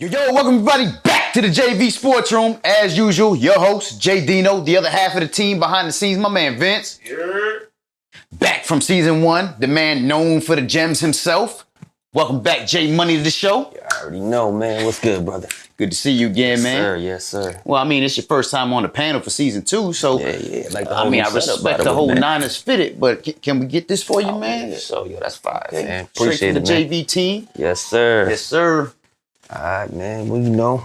Yo, welcome everybody back to the JV Sports Room. As usual, your host, JDino, the other half of the team behind the scenes, my man Vince. Yeah. Back from season 1, the man known for the gems himself. Welcome back, J Money, to the show. You already know, man. What's good, brother? Good to see you again, man. Yes, sir. Well, I mean, it's your first time on the panel for season 2, so Yeah. Like the whole I respect the whole Niners fitted, but can we get this for you, man? Yeah, so, that's fine, Okay. man. Straight Appreciate from it, the man. JV team. Yes, sir. Yes, sir. All right, man. Well, you know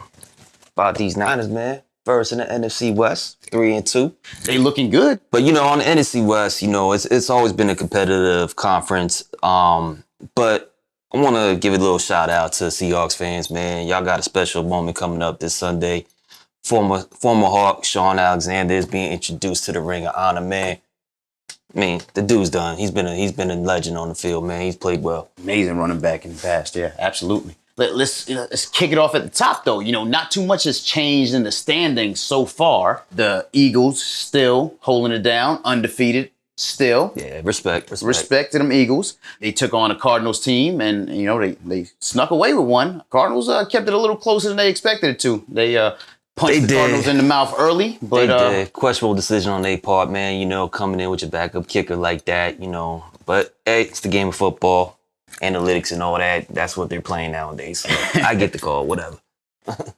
about these Niners, man. First in the NFC West, 3-2. They looking good. But, on the NFC West, it's always been a competitive conference. But I want to give a little shout out to Seahawks fans, man. Y'all got a special moment coming up this Sunday. Former Hawk Sean Alexander is being introduced to the Ring of Honor, man. I mean, the dude's done. He's been a legend on the field, man. He's played well. Amazing running back in the past, yeah, absolutely. Let's kick it off at the top, though. Not too much has changed in the standings so far. The Eagles still holding it down, undefeated still. Yeah, respect. Respect to them Eagles. They took on a Cardinals team, and they snuck away with one. Cardinals kept it a little closer than they expected it to. They punched the Cardinals in the mouth early, but they did. Questionable decision on their part, man. Coming in with your backup kicker like that, But hey, it's the game of football. Analytics and all that, that's what they're playing nowadays. So I get the call, whatever.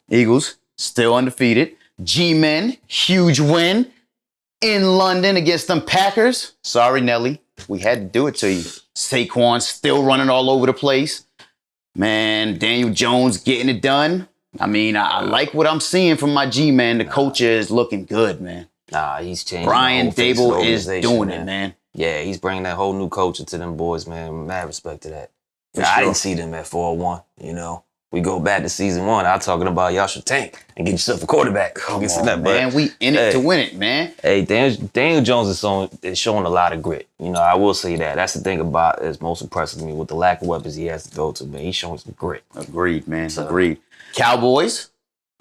Eagles, still undefeated. G-Men, huge win in London against them Packers. Sorry, Nelly. We had to do it to you. Saquon still running all over the place. Man, Daniel Jones getting it done. I mean, I like what I'm seeing from my G-Man. The coach is looking good, man. Nah, he's changing. Brian Dable is doing it, man. Yeah, he's bringing that whole new culture to them boys, man. Mad respect to that. For I sure. didn't see them at 4-1, We go back to season 1. I'm talking about y'all should tank and get yourself a quarterback. Come on, man. We in it to win it, man. Hey, Daniel Jones is showing a lot of grit. I will say that. That's the thing about it's most impressive to me with the lack of weapons he has to go to, man. He's showing some grit. Agreed, man. Agreed. Cowboys,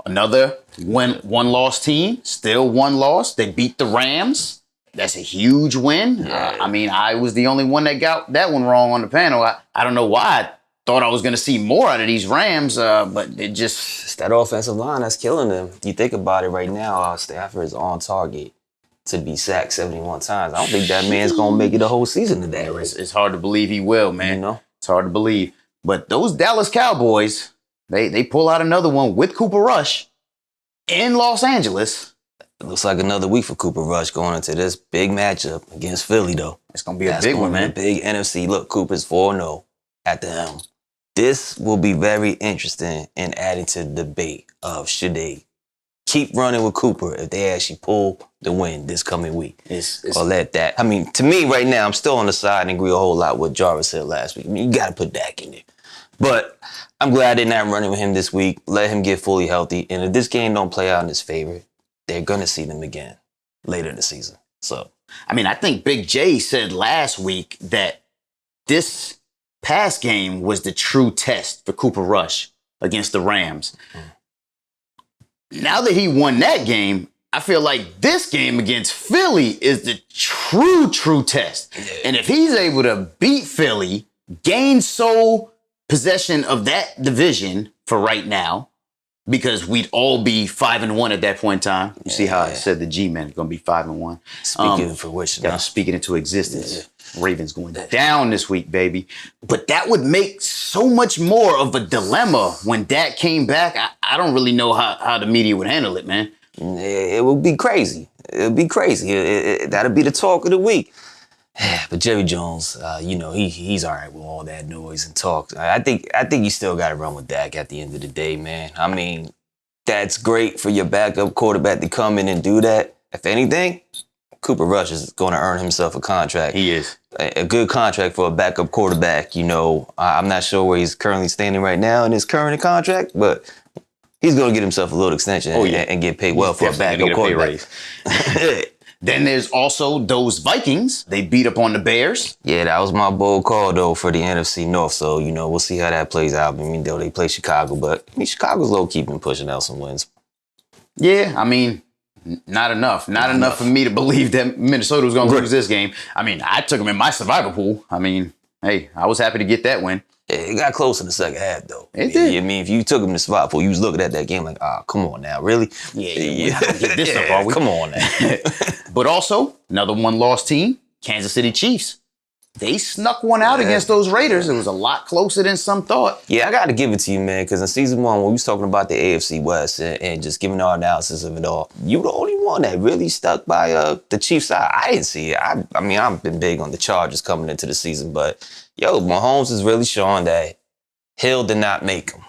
another one-loss team. Still one loss. They beat the Rams. That's a huge win. Yeah. I was the only one that got that one wrong on the panel. I don't know why. I thought I was going to see more out of these Rams, but it just... It's that offensive line that's killing them. You think about it right now, Stafford is on target to be sacked 71 times. I don't think that man's going to make it a whole season to that rate. It's hard to believe he will, man. It's hard to believe. But those Dallas Cowboys, they pull out another one with Cooper Rush in Los Angeles. It looks like another week for Cooper Rush going into this big matchup against Philly, though. It's going to be a big one, man. A big NFC. Look, Cooper's 4-0 at the helm. This will be very interesting in adding to the debate of should they keep running with Cooper if they actually pull the win this coming week. Or let that. I mean, to me right now, I'm still on the side and agree a whole lot with what Jarvis said last week. I mean, you got to put Dak in there. But I'm glad they're not running with him this week. Let him get fully healthy. And if this game don't play out in his favor, they're going to see them again later in the season. So, I think Big J said last week that this past game was the true test for Cooper Rush against the Rams. Now that he won that game, I feel like this game against Philly is the true test. Yeah. And if he's able to beat Philly, gain sole possession of that division for right now, because we'd all be 5-1 at that point in time. You see how I said the G-Men are going to be 5-1. Speaking for which, speaking into existence. Yeah. Ravens going down this week, baby. But that would make so much more of a dilemma when Dak came back. I don't really know how the media would handle it, man. It would be crazy. It would be crazy. That'll be the talk of the week. But Jerry Jones, he's all right with all that noise and talk. I think you still got to run with Dak at the end of the day, man. I mean, that's great for your backup quarterback to come in and do that. If anything, Cooper Rush is going to earn himself a contract. He is. A good contract for a backup quarterback. I'm not sure where he's currently standing right now in his current contract, but he's going to get himself a little extension and get paid well for a backup quarterback. Then there's also those Vikings. They beat up on the Bears. Yeah, that was my bold call, though, for the NFC North. So, we'll see how that plays out. Though they play Chicago, but Chicago's low-key been pushing out some wins. Yeah, not enough. Not enough for me to believe that Minnesota was going to lose this game. I took them in my survival pool. Hey, I was happy to get that win. It got close in the second half, though. It did. I mean, if you took him to spot pool, you was looking at that game like, come on now, really? We're not gonna get this up, are we? Come on now. But also, another one-loss team, Kansas City Chiefs. They snuck one out against those Raiders. It was a lot closer than some thought. Yeah, I got to give it to you, man, because in season 1, when we was talking about the AFC West and just giving our analysis of it all, you the only one that really stuck by the Chiefs side. I didn't see it. I mean, I've been big on the Chargers coming into the season, but, Mahomes is really showing that Hill did not make him.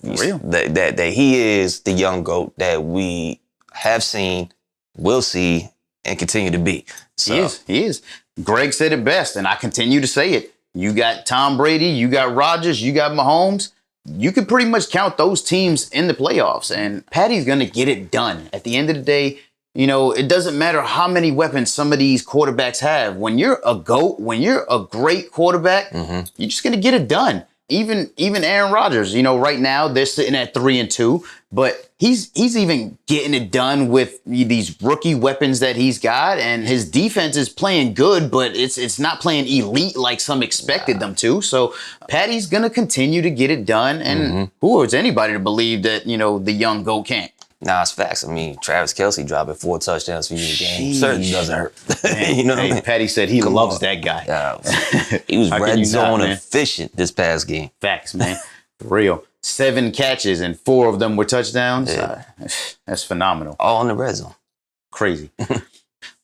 For real. That he is the young GOAT that we have seen, will see, and continue to be. So, He is. Greg said it best, and I continue to say it. You got Tom Brady, you got Rodgers, you got Mahomes. You could pretty much count those teams in the playoffs, and Patty's going to get it done. At the end of the day, it doesn't matter how many weapons some of these quarterbacks have. When you're a GOAT, when you're a great quarterback, you're just going to get it done. Even Aaron Rodgers, right now they're sitting at 3-2, but he's even getting it done with these rookie weapons that he's got, and his defense is playing good, but it's not playing elite like some expected them to. So Patty's gonna continue to get it done, and who is anybody to believe that the young GOAT can't? Nah, it's facts. I mean, Travis Kelce dropping 4 touchdowns for you in the game certainly doesn't hurt. Man, what I mean? Patty said he loves that guy. He was red zone not, efficient this past game. Facts, man. For real. 7 catches and 4 of them were touchdowns. Yeah. That's phenomenal. All in the red zone. Crazy.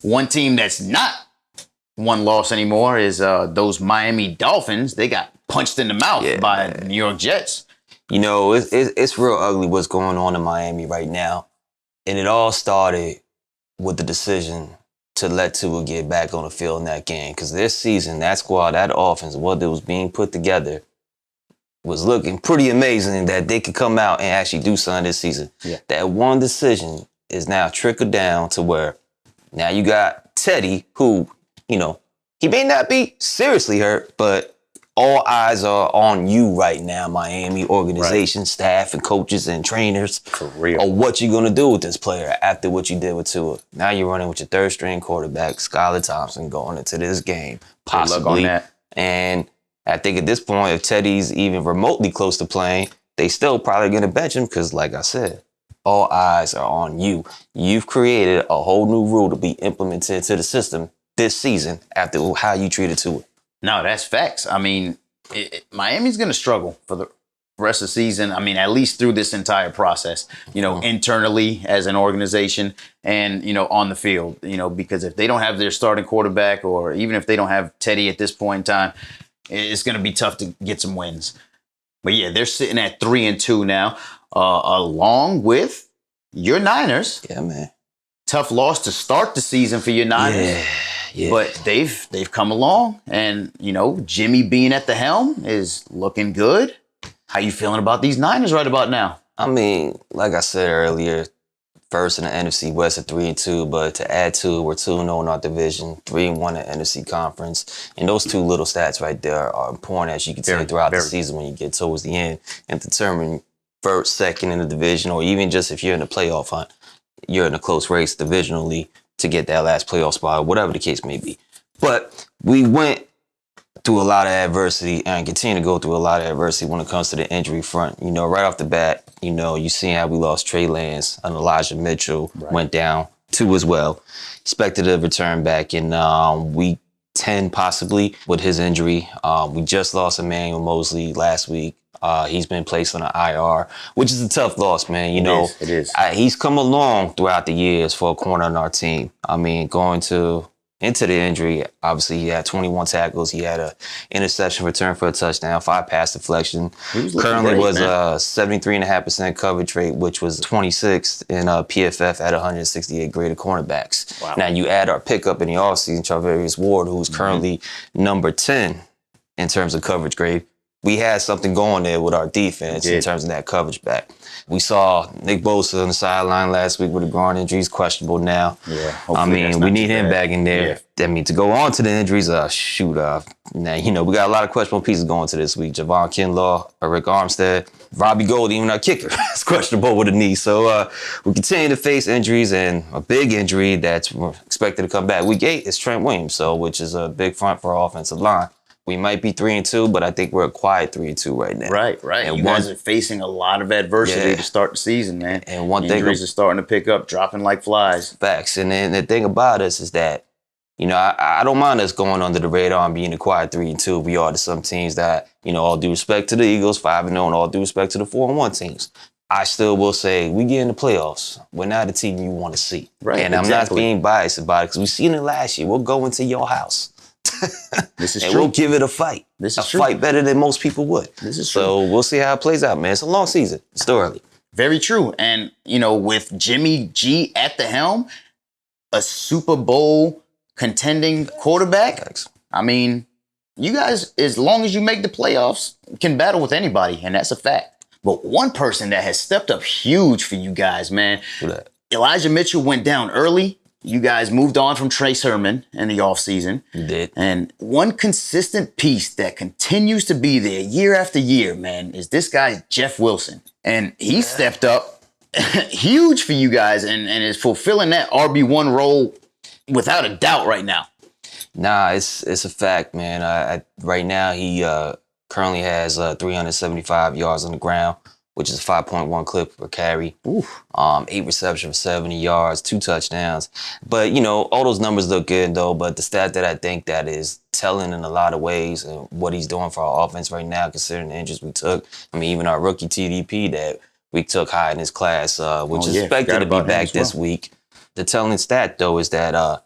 One team that's not one loss anymore is those Miami Dolphins. They got punched in the mouth by the New York Jets. It's real ugly what's going on in Miami right now. And it all started with the decision to let Tua get back on the field in that game. Because this season, that squad, that offense, what was being put together was looking pretty amazing that they could come out and actually do something this season. Yeah. That one decision is now trickled down to where now you got Teddy, who, he may not be seriously hurt, but all eyes are on you right now, Miami organization, staff, and coaches and trainers. For real. Or what you're going to do with this player after what you did with Tua. Now you're running with your third-string quarterback, Skylar Thompson, going into this game, possibly. Good luck on that. And I think at this point, if Teddy's even remotely close to playing, they still probably going to bench him because, like I said, all eyes are on you. You've created a whole new rule to be implemented into the system this season after how you treated Tua. No, that's facts. I mean, Miami's going to struggle for the rest of the season. I mean, at least through this entire process, internally as an organization and, on the field, because if they don't have their starting quarterback or even if they don't have Teddy at this point in time, it's going to be tough to get some wins. But yeah, they're sitting at 3-2 now, along with your Niners. Yeah, man. Tough loss to start the season for your Niners. Yeah. But they've come along, and Jimmy being at the helm is looking good. How you feeling about these Niners right about now? I mean, like I said earlier, first in the NFC West at 3-2, but to add to, we're 2-0 in our division, 3-1 in the NFC Conference, and those 2 little stats right there are important, as you can see throughout the season when you get towards the end and determine first, second in the division, or even just if you're in the playoff hunt, you're in a close race divisionally to get that last playoff spot, or whatever the case may be. But we went through a lot of adversity and continue to go through a lot of adversity when it comes to the injury front. Right off the bat, you see how we lost Trey Lance and Elijah Mitchell went down too as well. Expected to return back in week 10 possibly with his injury. We just lost Emmanuel Mosley last week. He's been placed on an IR, which is a tough loss, man. It is. He's come along throughout the years for a corner on our team. I mean, going into the injury, obviously he had 21 tackles. He had a interception return for a touchdown, 5 pass deflection. Currently was a 73.5% coverage rate, which was 26th in PFF at 168 graded cornerbacks. Wow. Now you add our pickup in the offseason, Charvarius Ward, who's currently number 10 in terms of coverage grade. We had something going there with our defense in terms of that coverage back. We saw Nick Bosa on the sideline last week with a groin injury. He's questionable now. Yeah, I mean, we need him back in there. Yeah. I mean, to go on to the injuries, now, we got a lot of questionable pieces going to this week. Javon Kinlaw, Rick Armstead, Robbie Gold, even our kicker, is questionable with a knee. So we continue to face injuries, and a big injury that's expected to come back week 8 is Trent Williams, which is a big front for our offensive line. We might be 3-2, but I think we're a quiet 3-2 right now. Right. And you guys are facing a lot of adversity to start the season, man. And one thing, injuries are starting to pick up, dropping like flies. Facts. And then the thing about us is that, you know, I don't mind us going under the radar and being a quiet 3-2. We are to some teams that, you know, all due respect to the Eagles, 5-0, and all due respect to the 4-1 teams. I still will say we get in the playoffs. We're not the team you want to see. Right. And I'm not being biased about it because we've seen it last year. We'll go into your house. This is and true. We'll give it a fight. This is a true. fight better than most people would. This is true. So we'll see how it plays out, man. It's a long season. It's still early. Very true. And, you know, with Jimmy G at the helm, a Super Bowl contending quarterback, Facts. I mean, you guys, as long as you make the playoffs, can battle with anybody, and that's a fact. But one person that has stepped up huge for you guys, man, Who that? Elijah Mitchell went down early. You guys moved on from Trey Sermon in the offseason. You did. And one consistent piece that continues to be there year after year, man, is this guy, Jeff Wilson. And he stepped up huge for you guys and is fulfilling that RB1 role without a doubt right now. Nah, it's a fact, man. Right now, he currently has 375 yards on the ground, which is a 5.1 clip per carry. 8 receptions for 70 yards, 2 touchdowns. But, you know, all those numbers look good, though. But the stat that I think that is telling in a lot of ways and what he's doing for our offense right now, considering the injuries we took. I mean, even our rookie TDP that we took high in his class, which is expected to be back this week. The telling stat, though, is that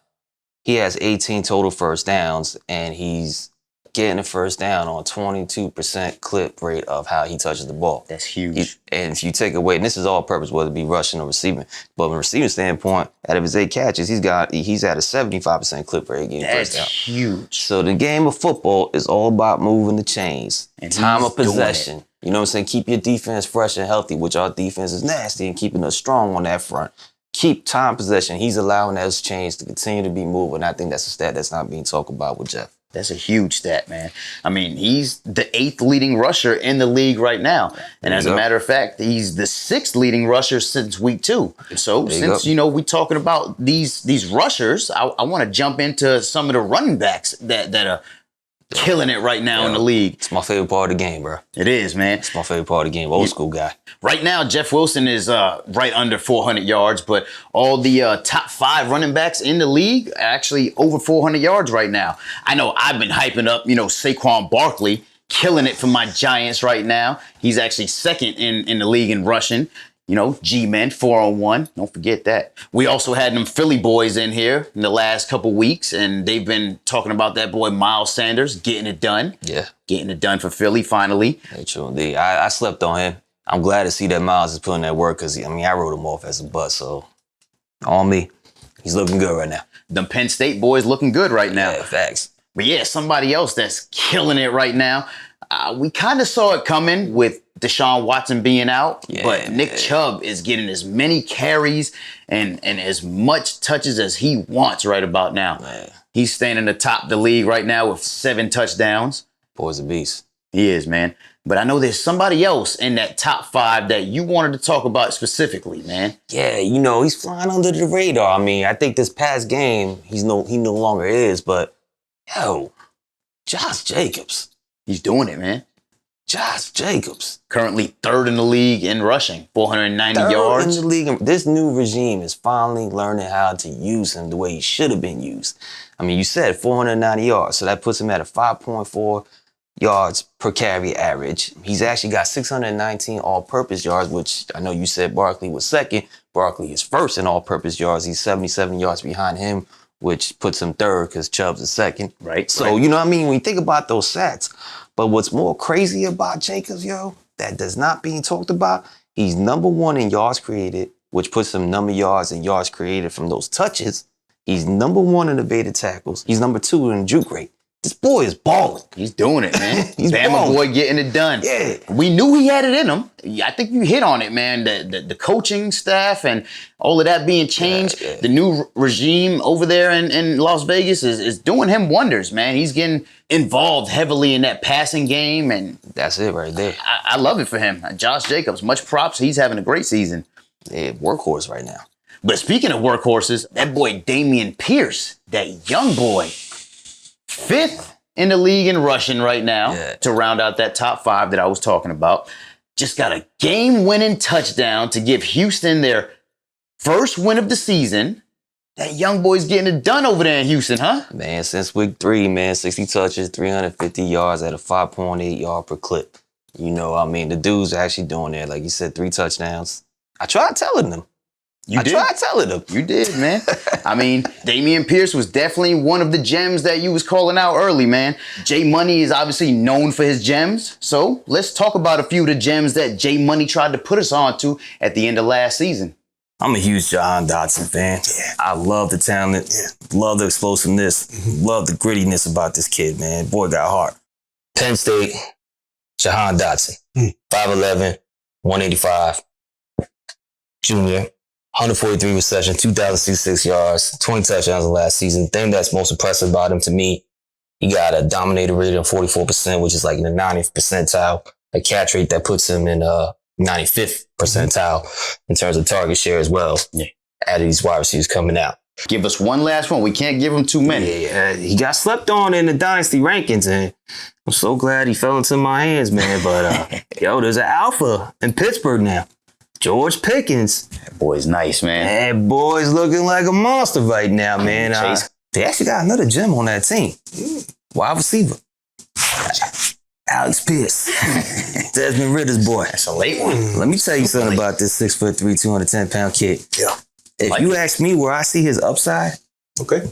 he has 18 total first downs, and he's getting a first down on 22% clip rate of how he touches the ball. That's huge. And if you take away, and this is all purpose, whether it be rushing or receiving, but from a receiving standpoint, out of his 8 catches, he's at a 75% clip rate getting first down. That's huge. So the game of football is all about moving the chains, And time he's of possession. You know what I'm saying? Keep your defense fresh and healthy, which our defense is nasty, and keeping us strong on that front. Keep time possession. He's allowing those chains to continue to be moved, and I think that's a stat that's not being talked about with Jeff. That's a huge stat, man. I mean, he's the 8th leading rusher in the league right now. And as a matter of fact, he's the 6th leading rusher since week 2. So since, you know, we're talking about these rushers, I want to jump into some of the running backs that are killing it right now in the league. It's my favorite part of the game, bro. It is, man. It's my favorite part of the game. Old school guy. Right now, Jeff Wilson is right under 400 yards, but all the top 5 running backs in the league are actually over 400 yards right now. I know I've been hyping up, you know, Saquon Barkley, killing it for my Giants right now. He's actually 2nd in the league in rushing. You know, G-Men, 4-on-1. Don't forget that. We also had them Philly boys in here in the last couple weeks, and they've been talking about that boy Miles Sanders getting it done. Yeah. Getting it done for Philly, finally. Very true indeed. I slept on him. I'm glad to see that Miles is putting that work because, I mean, I wrote him off as a bust, so on me. He's looking good right now. Them Penn State boys looking good right now. Yeah, facts. But yeah, somebody else that's killing it right now. We kind of saw it coming with Deshaun Watson being out, but Nick Chubb is getting as many carries and as much touches as he wants right about now. Man. He's standing atop the league right now with 7 touchdowns. Boy's a beast. He is, man. But I know there's somebody else in that top 5 that you wanted to talk about specifically, man. Yeah, you know, he's flying under the radar. I mean, I think this past game, he no longer is, but yo, Josh Jacobs. He's doing it, man. Josh Jacobs. Currently 3rd in the league in rushing, 490 yards. In the league. This new regime is finally learning how to use him the way he should have been used. I mean, you said 490 yards, so that puts him at a 5.4 yards per carry average. He's actually got 619 all-purpose yards, which I know you said Barkley was 2nd. Barkley is 1st in all-purpose yards. He's 77 yards behind him, which puts him 3rd because Chubb's is 2nd. Right. So, you know what I mean? When you think about those stats, but what's more crazy about Jacobs, yo, that does not being talked about, he's number 1 in yards created, which puts him number yards and yards created from those touches. He's number 1 in evaded tackles. He's number 2 in juke rate. This boy is balling. He's doing it, man. He's Bama balling. boy getting it done. Yeah. We knew he had it in him. I think you hit on it, man. The coaching staff and all of that being changed. Yeah. The new regime over there in Las Vegas is doing him wonders, man. He's getting involved heavily in that passing game, and That's it right there. I love it for him. Josh Jacobs, much props. He's having a great season. Yeah, workhorse right now. But speaking of workhorses, that boy Damian Pierce, that young boy, 5th in the league in rushing right now Yeah. to round out that top 5 that I was talking about. Just got a game-winning touchdown to give Houston their first win of the season. That young boy's getting it done over there in Houston, huh? Man, since week 3, man, 60 touches, 350 yards at a 5.8 yard per clip. You know, I mean, the dude's actually doing that. Like you said, 3 touchdowns. I tried telling them. You did. You did, man. I mean, Dameon Pierce was definitely one of the gems that you was calling out early, man. J Money is obviously known for his gems. So let's talk about a few of the gems that J Money tried to put us on to at the end of last season. I'm a huge Jahan Dotson fan. Yeah. I love the talent, love the explosiveness, love the grittiness about this kid, man. Boy got heart. Penn State, Jahan Dotson, 5'11", 185, junior. 143 receptions, 2,066 yards, 20 touchdowns last season. The thing that's most impressive about him to me, he got a dominator rating of 44%, which is like in the 90th percentile. A catch rate that puts him in 95th percentile in terms of target share as well. Yeah. Out of these wide receivers coming out. Give us one last one. We can't give him too many. Yeah, he got slept on in the dynasty rankings, and I'm so glad he fell into my hands, man. But yo, there's an alpha in Pittsburgh now. George Pickens. That boy's nice, man. That boy's looking like a monster right now, man. They actually got another gem on that team. Wide receiver. Alex Pierce. Desmond Ritter's boy. That's a late one. Let me tell you something about this 6'3", 210-pound kid. Yeah. If you ask me where I see his upside, okay,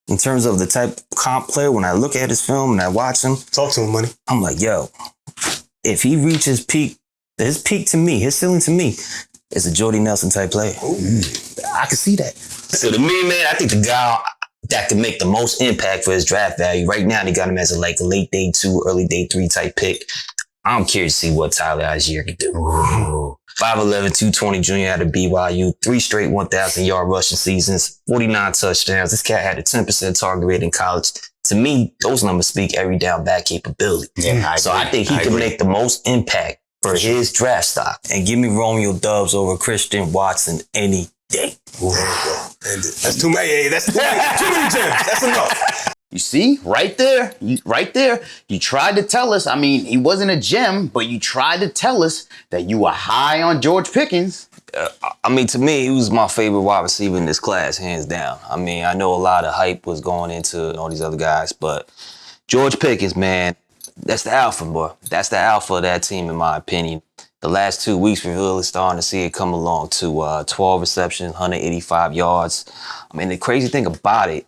in terms of the type of comp player, when I look at his film and I watch him, talk to him, money. I'm like, yo, if he reaches peak, his peak to me, his ceiling to me, is a Jordy Nelson type player. I can see that. So to me, man, I think the guy that can make the most impact for his draft value right now, they got him as a late day 2, early day 3 type pick. I'm curious to see what Tyler Algier can do. 5'11", 220 junior out of BYU, 3 straight 1,000-yard rushing seasons, 49 touchdowns. This cat had a 10% target rate in college. To me, those numbers speak every down back capability. Yeah, I think he can make the most impact for his draft stock. And give me Romeo Dubs over Christian Watson any day. There you go. That's too many. That's too many gems. That's enough. You see, right there, you tried to tell us, I mean, he wasn't a gem, but you tried to tell us that you were high on George Pickens. I mean, to me, he was my favorite wide receiver in this class, hands down. I mean, I know a lot of hype was going into all these other guys, but George Pickens, man, that's the alpha, boy. That's the alpha of that team, in my opinion. The last 2 weeks, we're really starting to see it come along to 12 receptions, 185 yards. I mean, the crazy thing about it,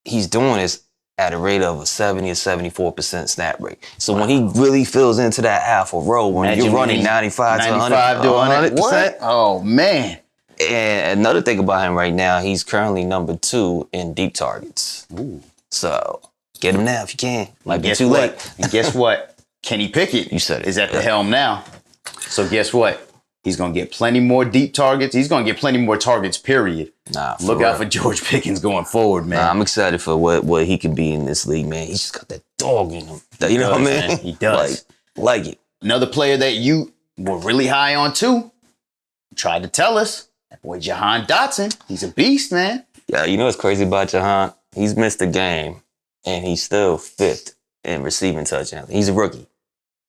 he's doing this at a rate of a 70 or 74% snap rate. So when he really fills into that alpha role, when you're running 95 to 100%. What? Oh, man. And another thing about him right now, he's currently number 2 in deep targets. Ooh. So get him now if you can. Might be too late. And guess what? Kenny Pickett is at the helm now. So guess what? He's going to get plenty more deep targets. He's going to get plenty more targets, period. Look out for George Pickens going forward, man. I'm excited for what he can be in this league, man. He's just got that dog in him. You know what I mean? Man. He does. Like it. Another player that you were really high on, too, tried to tell us, that boy Jahan Dotson. He's a beast, man. Yeah, you know what's crazy about Jahan? He's missed a game, and he's still 5th in receiving touchdowns. He's a rookie.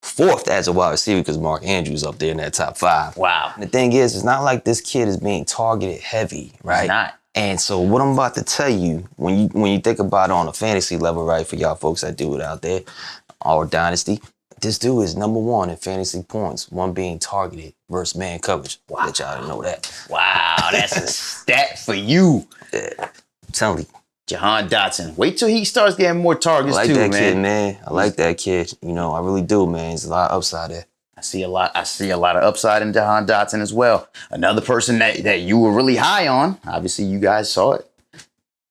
4th as a wide receiver because Mark Andrews up there in that top 5. Wow. And the thing is, it's not like this kid is being targeted heavy, right? He's not. And so what I'm about to tell you, when you think about it on a fantasy level, right, for y'all folks that do it out there, our dynasty, this dude is number 1 in fantasy points, 1 being targeted versus man coverage. Wow. Let y'all know that. Wow, that's a stat for you. Yeah. I'm telling you. Jahan Dotson. Wait till he starts getting more targets, too, man. I like that kid, man. I like that kid. You know, I really do, man. There's a lot of upside there. I see a lot of upside in Jahan Dotson as well. Another person that you were really high on, obviously you guys saw it,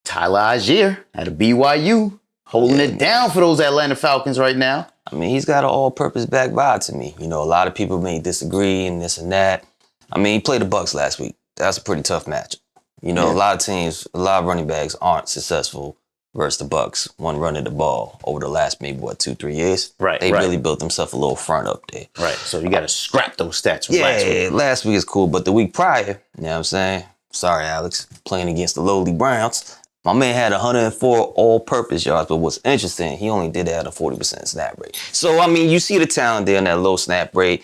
Tyler Algier at a BYU, holding it down for those Atlanta Falcons right now. I mean, he's got an all-purpose back vibe to me. You know, a lot of people may disagree and this and that. I mean, he played the Bucs last week. That's a pretty tough matchup. You know, a lot of teams, a lot of running backs aren't successful versus the Bucs when running the ball over the last maybe, 2-3 years. Right, They really built themselves a little front up there. Right, so you got to scrap those stats from last week. Yeah, last week is cool, but the week prior, you know what I'm saying? Sorry, Alex, playing against the lowly Browns, My man had 104 all-purpose yards, but what's interesting, he only did that at a 40% snap rate. So, I mean, you see the talent there in that low snap rate,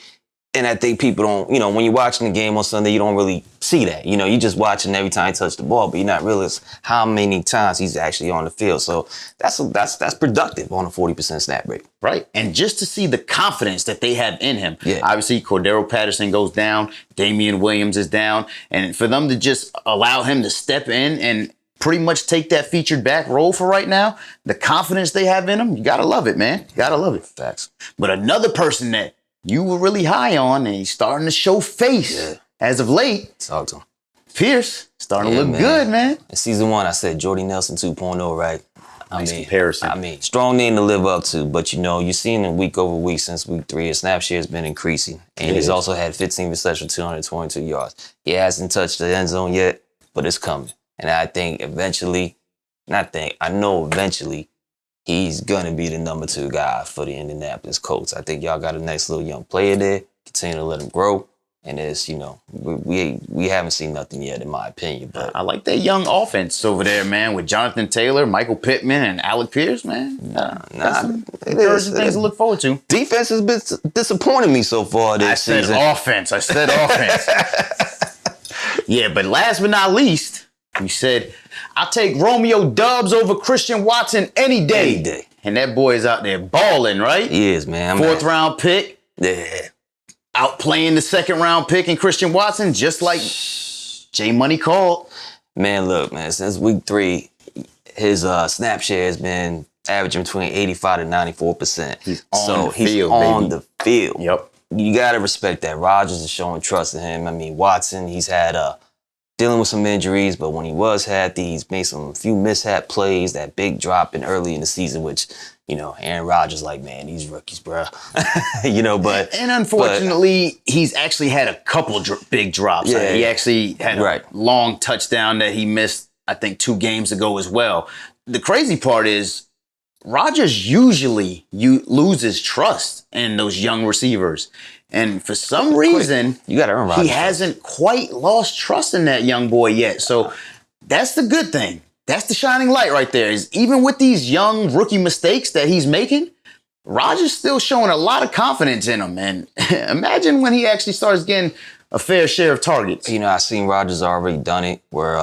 and I think people don't, when you're watching the game on Sunday, you don't really see that. You're just watching every time he touched the ball, but you're not realizing how many times he's actually on the field. So that's productive on a 40% snap rate. Right. And just to see the confidence that they have in him. Yeah. Obviously, Cordero Patterson goes down, Damian Williams is down, and for them to just allow him to step in and pretty much take that featured back role for right now, the confidence they have in him, you got to love it, man. You got to love it. Facts. But another person that you were really high on, and he's starting to show face as of late. Talk to him. Pierce, starting to look good, man. In season 1, I said Jordy Nelson 2.0, right? Nice comparison. Strong name to live up to, but you're seeing it week over week since week 3. His snap share has been increasing, and he's also had 15 receptions for 222 yards. He hasn't touched the end zone yet, but it's coming. And I think I know eventually, he's going to be the number 2 guy for the Indianapolis Colts. I think y'all got a nice little young player there. Continue to let him grow. And it's, we haven't seen nothing yet, in my opinion. But I like that young offense over there, man, with Jonathan Taylor, Michael Pittman, and Alec Pierce, man. Encouraging things to look forward to. Defense has been disappointing me so far this season. I said offense. Yeah, but last but not least, we said, I'll take Romeo Doubs over Christian Watson any day. Any day. And that boy is out there balling, right? He is, man. 4th round pick. Yeah. Outplaying the 2nd round pick in Christian Watson, just like J Money called. Man, look, man, since week 3, his snap share has been averaging between 85 to 94%. He's on the field. Yep. You got to respect that. Rodgers is showing trust in him. I mean, Watson, he's had dealing with some injuries, but when he was healthy, he's made a few mishap plays, that big drop in early in the season, which, Aaron Rodgers like, man, these rookies, bro. But... And unfortunately, he's actually had a couple big drops. Yeah, he actually had a long touchdown that he missed, I think, 2 games ago as well. The crazy part is, Rodgers usually loses trust in those young receivers. And for some reason, you gotta earn Rodgers. He hasn't quite lost trust in that young boy yet. So that's the good thing. That's the shining light right there. Is even with these young rookie mistakes that he's making, Rodgers still showing a lot of confidence in him. And imagine when he actually starts getting a fair share of targets. I seen Rodgers already done it where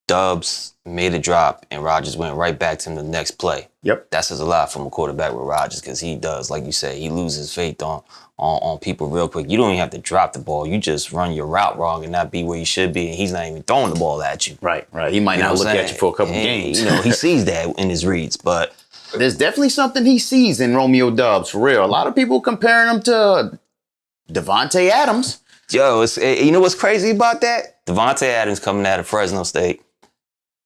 Doubs made a drop and Rodgers went right back to him the next play. Yep. That says a lot from a quarterback with Rodgers because he does, like you said, he loses faith on people real quick. You don't even have to drop the ball. You just run your route wrong and not be where you should be, and he's not even throwing the ball at you. Right. He might not look at you for a couple games. He sees that in his reads, but there's definitely something he sees in Romeo Doubs, for real. A lot of people comparing him to Devontae Adams. Yo, you know what's crazy about that? Devontae Adams coming out of Fresno State.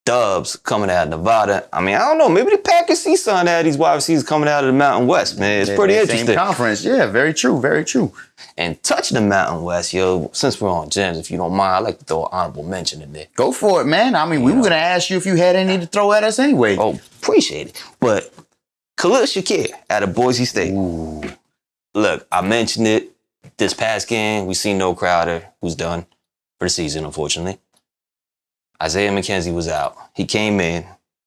Doubs coming out of Nevada. I mean, I don't know. Maybe the Packers see some of these wide receivers coming out of the Mountain West, man. It's pretty interesting. Same conference. Yeah, very true. Very true. And touching the Mountain West, yo, since we're on gems, if you don't mind, I'd like to throw an honorable mention in there. Go for it, man. I mean, we were going to ask you if you had any to throw at us anyway. Oh, appreciate it. But Khalil Shakir out of Boise State. Ooh. Look, I mentioned it this past game. We seen No Crowder, who's done for the season, unfortunately. Isaiah McKenzie was out. He came in.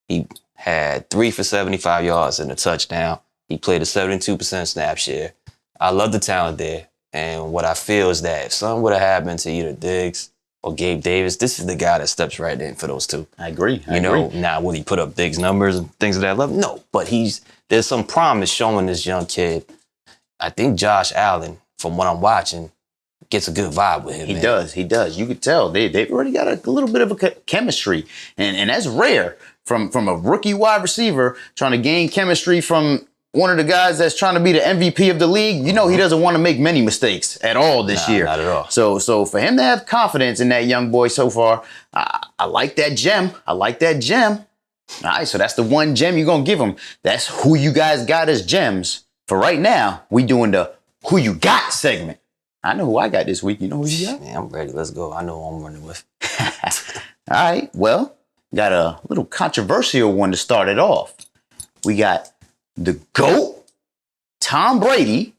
He had 3 for 75 yards and a touchdown. He played a 72% snap share. I love the talent there. And what I feel is that if something would have happened to either Diggs or Gabe Davis, this is the guy that steps right in for those two. I agree. Now will he put up Diggs numbers and things of that level? No, but there's some promise showing this young kid. I think Josh Allen, from what I'm watching, gets a good vibe with him. He does. You could tell they've already got a little bit of a chemistry, and that's rare from a rookie wide receiver trying to gain chemistry from one of the guys that's trying to be the MVP of the league. He doesn't want to make many mistakes at all this year. Not at all. So for him to have confidence in that young boy so far, I like that gem. All right, so that's the one gem you're gonna give him. That's who you guys got as gems. For right now, we doing the who you got segment. I know who I got this week. You know who you got? Man, I'm ready. Let's go. I know who I'm running with. All right. Well, got a little controversial one to start it off. We got the GOAT, Tom Brady,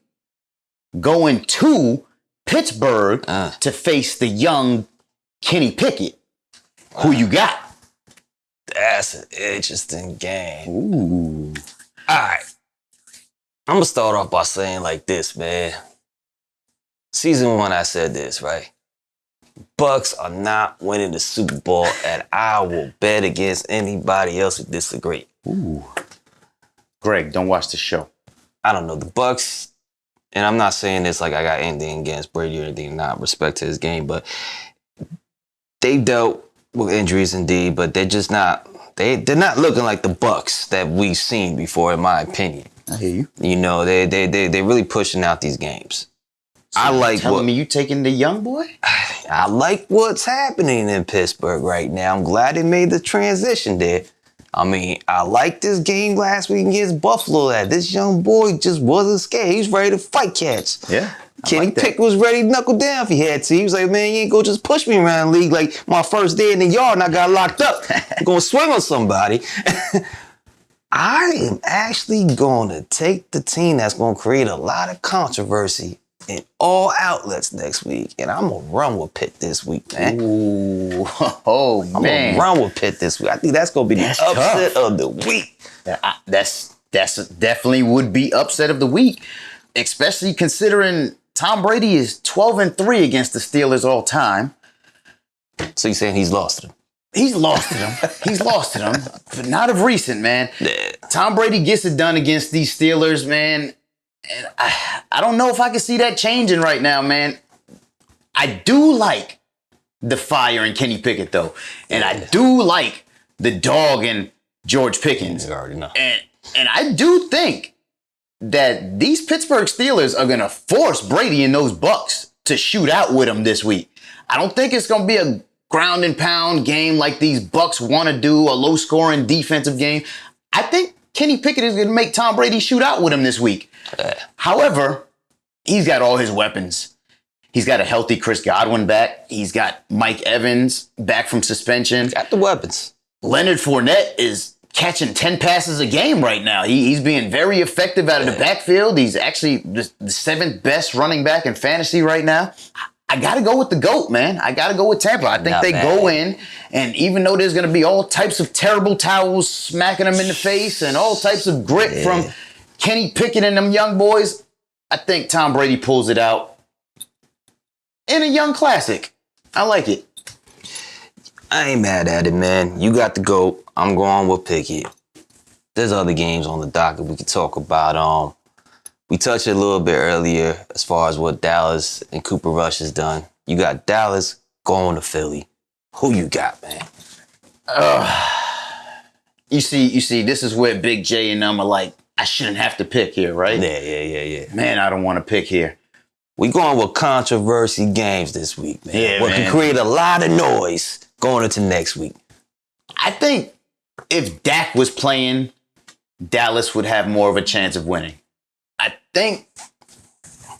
going to Pittsburgh to face the young Kenny Pickett. Who you got? That's an interesting game. Ooh. All right. I'm going to start off by saying like this, man. Season 1, I said this, right? Bucks are not winning the Super Bowl, and I will bet against anybody else who disagree. Ooh. Greg, don't watch the show. I don't know. The Bucks, and I'm not saying this like I got anything against Brady or anything, not respect to his game, but they dealt with injuries indeed, but they're just not, they're not looking like the Bucks that we've seen before, in my opinion. I hear you. You know, they're really pushing out these games. So I like telling me you taking the young boy? I like what's happening in Pittsburgh right now. I'm glad they made the transition there. I mean, I like this game last week against Buffalo. That this young boy just wasn't scared. He was ready to fight cats. Yeah. Kenny Pickett was ready to knuckle down if he had to. He was like, man, you ain't gonna just push me around the league like my first day in the yard and I got locked up. I'm gonna swing on somebody. I am actually gonna take the team that's gonna create a lot of controversy in all outlets next week, and I'm gonna run with Pitt this week, man. Ooh, oh I'm man, gonna run with Pitt this week. I think that's gonna be the upset of the week. That's definitely would be upset of the week, especially considering Tom Brady is 12-3 against the Steelers all time. So you saying he's lost to them? He's lost to them. He's lost to them, but not of recent, man. Yeah. Tom Brady gets it done against these Steelers, man. And I don't know if I can see that changing right now, man. I do like the fire in Kenny Pickett, though. And I do like the dog in George Pickens. You already know. And I do think that these Pittsburgh Steelers are going to force Brady and those Bucks to shoot out with him this week. I don't think it's going to be a ground and pound game like these Bucks want to do, a low-scoring defensive game. I think Kenny Pickett is going to make Tom Brady shoot out with him this week. However, he's got all his weapons. He's got a healthy Chris Godwin back. He's got Mike Evans back from suspension. Got the weapons. Leonard Fournette is catching 10 passes a game right now. He's being very effective out of the backfield. He's actually the 7th best running back in fantasy right now. I got to go with the GOAT, man. I got to go with Tampa. I think they go in, and even though there's going to be all types of terrible towels smacking them in the face and all types of grit from Kenny Pickett and them young boys, I think Tom Brady pulls it out in a young classic. I like it. I ain't mad at it, man. You got the GOAT. I'm going with Pickett. There's other games on the docket we could talk about. We touched it a little bit earlier as far as what Dallas and Cooper Rush has done. You got Dallas going to Philly. Who you got, man? You see, this is where Big J and them are like, I shouldn't have to pick here, right? Yeah. Man, I don't want to pick here. We going with controversy games this week, man. Yeah, what man. can create a lot of noise going into next week. I think if Dak was playing, Dallas would have more of a chance of winning. I think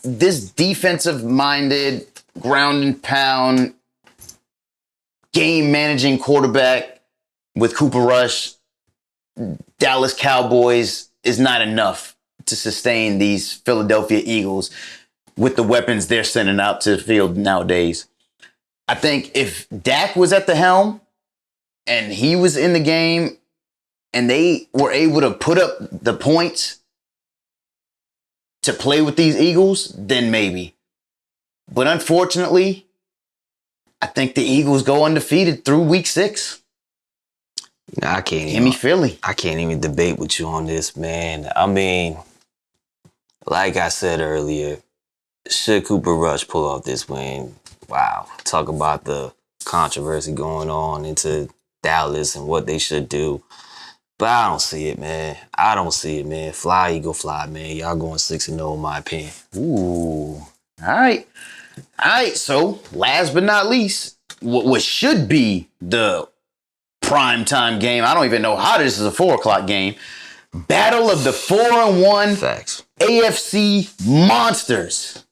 this defensive-minded, ground and pound, game-managing quarterback with Cooper Rush, Dallas Cowboys is not enough to sustain these Philadelphia Eagles with the weapons they're sending out to the field nowadays. I think if Dak was at the helm and he was in the game and they were able to put up the points to play with these Eagles, then maybe. But unfortunately, I think the Eagles go undefeated through week 6. I can't Give me Philly. I can't even debate with you on this, man. I mean, like I said earlier, should Cooper Rush pull off this win? Wow. Talk about the controversy going on into Dallas and what they should do. But I don't see it, man. I don't see it, man. Fly, Eagle, fly, man. Y'all going 6-0 in my opinion. Ooh. All right. So, last but not least, what should be the primetime game. I don't even know how this is a 4 o'clock game. Battle of the 4-1 Facts. AFC monsters.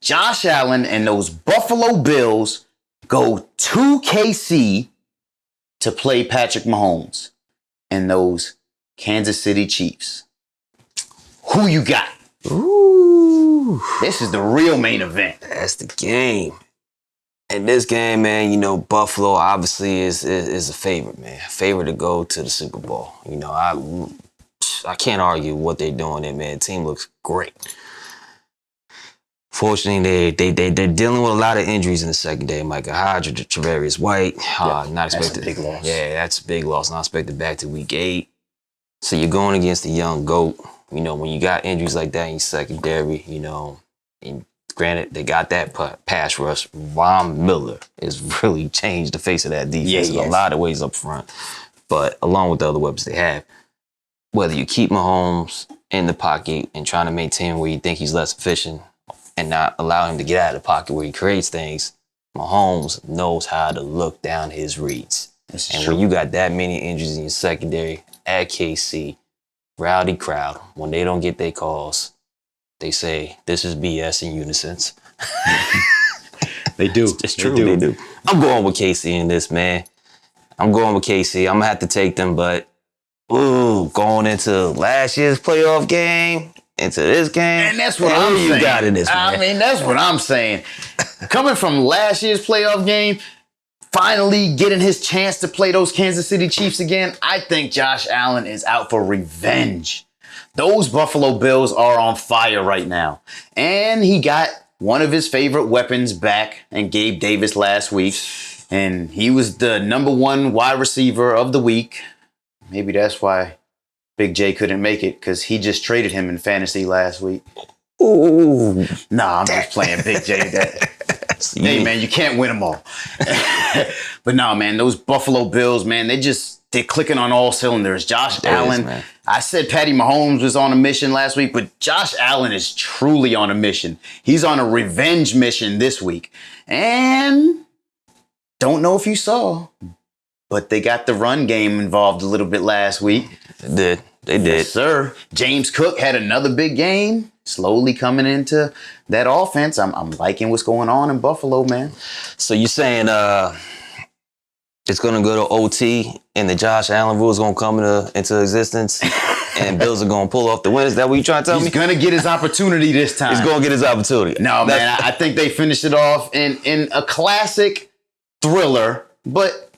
Josh Allen and those Buffalo Bills go to KC to play Patrick Mahomes and those Kansas City Chiefs. Who you got? Ooh. This is the real main event. That's the game. In this game, man, you know, Buffalo obviously is a favorite, man. Favorite to go to the Super Bowl. You know, I can't argue what they're doing there, man. The team looks great. Fortunately, they're dealing with a lot of injuries in the secondary. Micah Hodge, Tre'Davious White, not expected. That's a big loss. Yeah, that's a big loss. Not expected back to week 8. So you're going against the young GOAT. You know, when you got injuries like that in your secondary, you know, and granted, they got that pass rush. Von Miller has really changed the face of that defense in a lot of ways up front. But along with the other weapons they have, whether you keep Mahomes in the pocket and trying to maintain where you think he's less efficient and not allow him to get out of the pocket where he creates things, Mahomes knows how to look down his reads. When you got that many injuries in your secondary at KC, rowdy crowd, when they don't get their calls, they say, this is BS in unison. They do. It's true. They do. I'm going with KC in this, man. I'm going with KC. I'm going to have to take them, but going into last year's playoff game, into this game. And that's what I'm saying. You got in this, man. I mean, that's what I'm saying. Coming from last year's playoff game, finally getting his chance to play those Kansas City Chiefs again, I think Josh Allen is out for revenge. Those Buffalo Bills are on fire right now. And he got one of his favorite weapons back in Gabe Davis last week. And he was the #1 wide receiver of the week. Maybe that's why Big J couldn't make it, because he just traded him in fantasy last week. Ooh. Nah, I'm just playing Big J. Hey, man, you can't win them all. But nah, man, those Buffalo Bills, man, they're clicking on all cylinders. Josh Allen, man. I said Patty Mahomes was on a mission last week, but Josh Allen is truly on a mission. He's on a revenge mission this week. And don't know if you saw, but they got the run game involved a little bit last week. They did. Yes, sir. James Cook had another big game, slowly coming into that offense. I'm liking what's going on in Buffalo, man. So you're saying it's going to go to OT and the Josh Allen rule is going to come into existence and Bills are going to pull off the win? Is that what you're trying to tell me? He's going to get his opportunity this time. He's going to get his opportunity. No, man, I think they finished it off in a classic thriller, but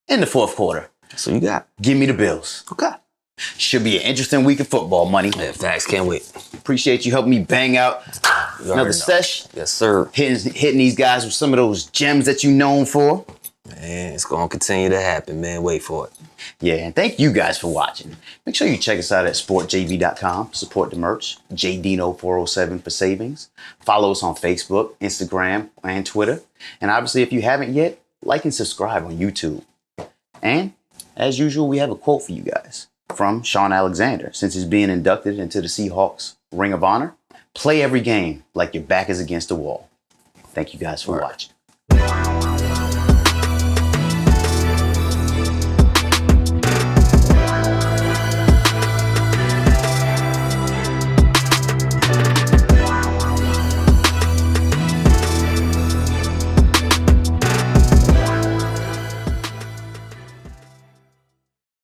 in the fourth quarter. So you got. Give me the Bills. Okay. Should be an interesting week of football, Money. Yeah, facts. Can't wait. Appreciate you helping me bang out another sesh. Yes, sir. Hitting these guys with some of those gems that you're known for. Man, it's going to continue to happen, man. Wait for it. Yeah, and thank you guys for watching. Make sure you check us out at sportjv.com. Support the merch. JDino 407 for savings. Follow us on Facebook, Instagram, and Twitter. And obviously, if you haven't yet, like and subscribe on YouTube. And as usual, we have a quote for you guys from Sean Alexander. Since he's being inducted into the Seahawks Ring of Honor, play every game like your back is against the wall. Thank you guys for watching.